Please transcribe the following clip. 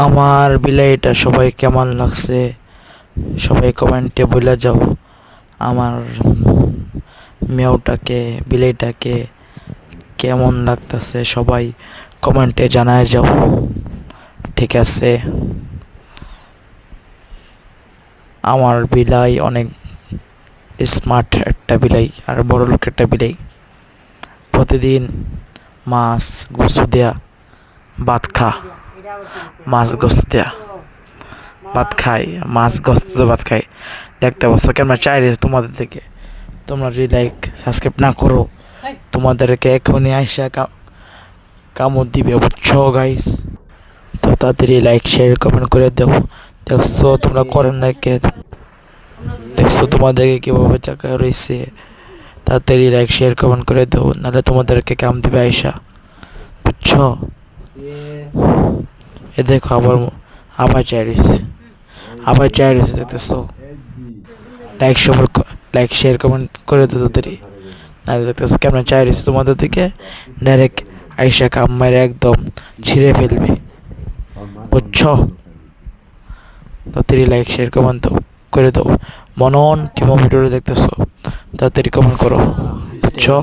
আমার বিলাইটা সবাই কেমন লাগছে সবাই কমেন্টে বলে যাও। আমার মেয়েটাকে বিলাইটাকে কেমন লাগতেছে সবাই কমেন্টে জানায় যাও। ঠিক আছে, আমার বিলাই অনেক স্মার্ট একটা বিলাই আর বড় লোক একটা বিলাই। প্রতিদিন মাছ গোসু দেয়া ভাত খা, মাছ গোস্ত দেয়া ভাত খাই, মাছ গোস্ত ভাত খাই। দেখতে অবস্থা কেমন চাই তোমাদের থেকে। তোমরা যদি লাইক সাবস্ক্রাইব না করো তোমাদেরকে এখনই আইসা কামড় দিবে, বুঝছো গাইস? তো তাড়াতাড়ি লাইক শেয়ার কমেন্ট করে দেবো। দেখছো তোমরা করেন না কে? দেখছো তোমাদেরকে কিভাবে চাকা রয়েছে। তাড়াতাড়ি লাইক শেয়ার কমেন্ট করে দেবো, নাহলে তোমাদেরকে কাম দিবে আইসা, বুঝছো? এ দেখো আবার আবার চাই রয়েছে, আবার চাই রয়েছে, দেখতেছো? লাইক শেয়ার কমেন্ট করে দেবো তাড়াতাড়ি, নাহলে দেখতেছো কেমন চাই রয়েছে তোমাদের দিকে। ডাইরেক্ট আইসা কাম মারে একদম ছিঁড়ে ফেলবে, বুঝছো? তাড়াতাড়ি লাইক শেয়ার কমেন্ট দাও করে দাও। মনন টিমো ভিডিওটা দেখতেছো, তাড়াতাড়ি কমেন্ট করো, বুঝছো?